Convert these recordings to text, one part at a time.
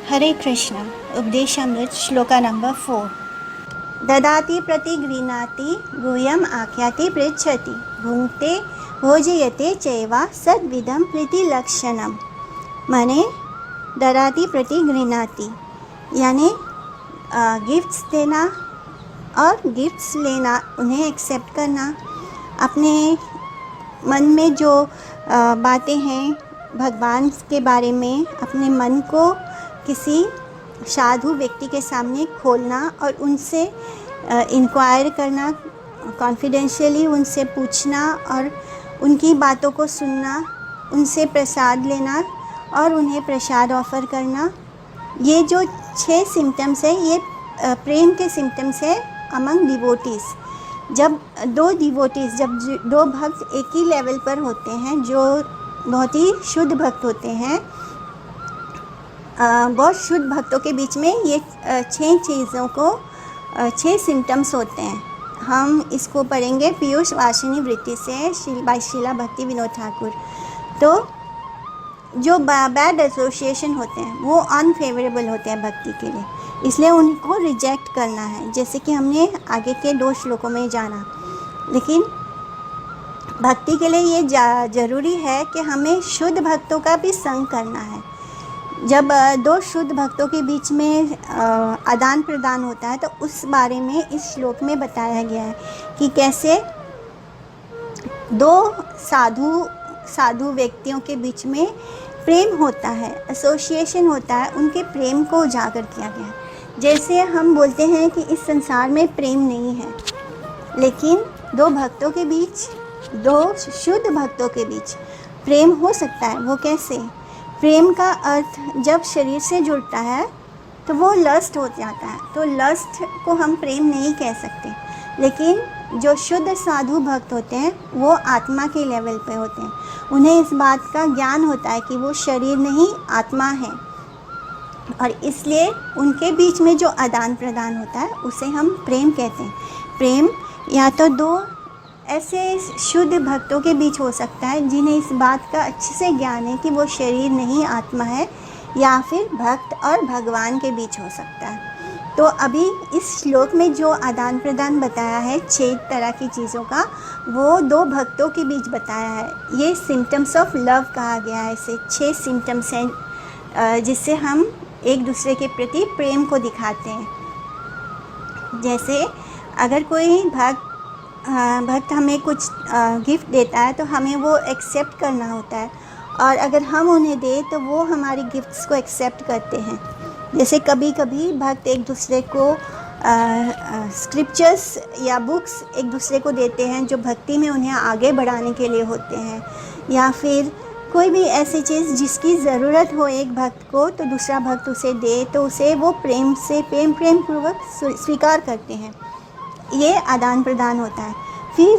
हरे Krishna. Upadeshamrita shloka number 4। ददाति प्रतिगृह्णाति गुह्यम आख्याति पृच्छति भुंक्ते भोजयते चैवा सद्विदं प्रीतिलक्षणम। माने ददाति प्रतिगृह्णाति यानी गिफ्ट्स देना और गिफ्ट्स लेना, उन्हें एक्सेप्ट करना। अपने मन में जो बातें हैं भगवान के बारे में, अपने मन को किसी साधु व्यक्ति के सामने खोलना और उनसे इंक्वायर करना, कॉन्फिडेंशियली उनसे पूछना और उनकी बातों को सुनना, उनसे प्रसाद लेना और उन्हें प्रसाद ऑफ़र करना। ये जो 6 सिम्टम्स है, ये प्रेम के सिम्टम्स है अमंग डिवोटीज़। जब दो भक्त एक ही लेवल पर होते हैं, जो बहुत ही शुद्ध भक्त होते हैं, बहुत शुद्ध भक्तों के बीच में ये 6 चीज़ों को 6 सिम्टम्स होते हैं। हम इसको पढ़ेंगे पीयूष वासिनी वृत्ति से शीला भक्ति विनोद ठाकुर। तो जो बैड एसोसिएशन होते हैं वो अनफेवरेबल होते हैं भक्ति के लिए, इसलिए उनको रिजेक्ट करना है, जैसे कि हमने आगे के 2 श्लोकों में जाना। लेकिन भक्ति के लिए ये ज़रूरी है कि हमें शुद्ध भक्तों का भी संग करना है। जब 2 शुद्ध भक्तों के बीच में आदान प्रदान होता है तो उस बारे में इस श्लोक में बताया गया है कि कैसे 2 साधु व्यक्तियों के बीच में प्रेम होता है, एसोसिएशन होता है, उनके प्रेम को उजागर किया गया है। जैसे हम बोलते हैं कि इस संसार में प्रेम नहीं है, लेकिन 2 भक्तों के बीच, 2 शुद्ध भक्तों के बीच प्रेम हो सकता है। वो कैसे? प्रेम का अर्थ जब शरीर से जुड़ता है तो वो लस्ट हो जाता है, तो लस्ट को हम प्रेम नहीं कह सकते। लेकिन जो शुद्ध साधु भक्त होते हैं वो आत्मा के लेवल पे होते हैं, उन्हें इस बात का ज्ञान होता है कि वो शरीर नहीं आत्मा है, और इसलिए उनके बीच में जो आदान प्रदान होता है उसे हम प्रेम कहते हैं। प्रेम या तो 2 ऐसे शुद्ध भक्तों के बीच हो सकता है जिन्हें इस बात का अच्छे से ज्ञान है कि वो शरीर नहीं आत्मा है, या फिर भक्त और भगवान के बीच हो सकता है। तो अभी इस श्लोक में जो आदान प्रदान बताया है 6 तरह की चीज़ों का, वो 2 भक्तों के बीच बताया है। ये सिम्टम्स ऑफ लव कहा गया है। इसे 6 सिम्टम्स हैं जिससे हम एक दूसरे के प्रति प्रेम को दिखाते हैं। जैसे अगर कोई भक्त हमें कुछ गिफ्ट देता है तो हमें वो एक्सेप्ट करना होता है, और अगर हम उन्हें दें तो वो हमारी गिफ्ट्स को एक्सेप्ट करते हैं। जैसे कभी कभी भक्त एक दूसरे को स्क्रिप्चर्स या बुक्स एक दूसरे को देते हैं जो भक्ति में उन्हें आगे बढ़ाने के लिए होते हैं, या फिर कोई भी ऐसी चीज़ जिसकी ज़रूरत हो एक भक्त को तो दूसरा भक्त उसे दे तो उसे वो प्रेम पूर्वक स्वीकार करते हैं। ये आदान प्रदान होता है। फिर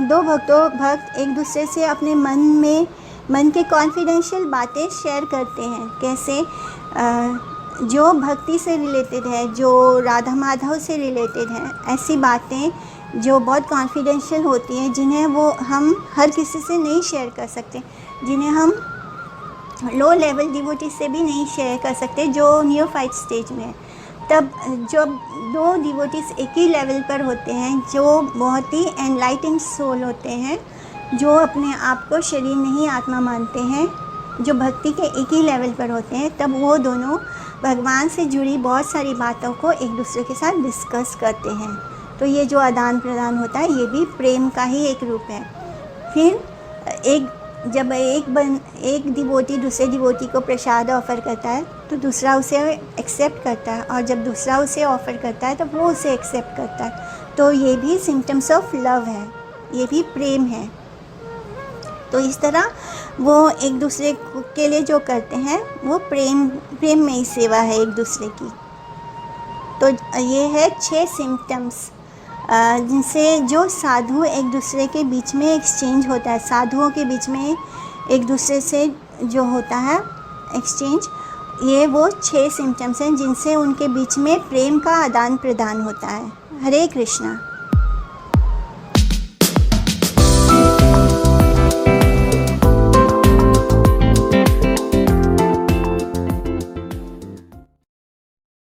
2 भक्त एक दूसरे से अपने मन के कॉन्फिडेंशियल बातें शेयर करते हैं। कैसे? जो भक्ति से रिलेटेड है, जो राधा माधव से रिलेटेड है, ऐसी बातें जो बहुत कॉन्फिडेंशियल होती हैं, जिन्हें वो हम हर किसी से नहीं शेयर कर सकते, जिन्हें हम लो लेवल डिवोटी से भी नहीं शेयर कर सकते, जो नियोफाइट स्टेज में है। तब जब 2 डिवोटीज एक ही लेवल पर होते हैं, जो बहुत ही एनलाइटेंड सोल होते हैं, जो अपने आप को शरीर नहीं आत्मा मानते हैं, जो भक्ति के एक ही लेवल पर होते हैं, तब वो दोनों भगवान से जुड़ी बहुत सारी बातों को एक दूसरे के साथ डिस्कस करते हैं। तो ये जो आदान प्रदान होता है ये भी प्रेम का ही एक रूप है। फिर जब एक डिवोटी दूसरे डिवोटी को प्रसाद ऑफ़र करता है तो दूसरा उसे एक्सेप्ट करता है, और जब दूसरा उसे ऑफ़र करता है तो वो उसे एक्सेप्ट करता है। तो ये भी सिम्टम्स ऑफ लव है, ये भी प्रेम है। तो इस तरह वो एक दूसरे के लिए जो करते हैं वो प्रेम में ही सेवा है एक दूसरे की। तो ये है 6 सिम्टम्स जिनसे जो साधु एक दूसरे के बीच में एक्सचेंज होता है, साधुओं के बीच में एक दूसरे से जो होता है एक्सचेंज, ये वो 6 सिम्टम्स हैं जिनसे उनके बीच में प्रेम का आदान प्रदान होता है। हरे कृष्णा।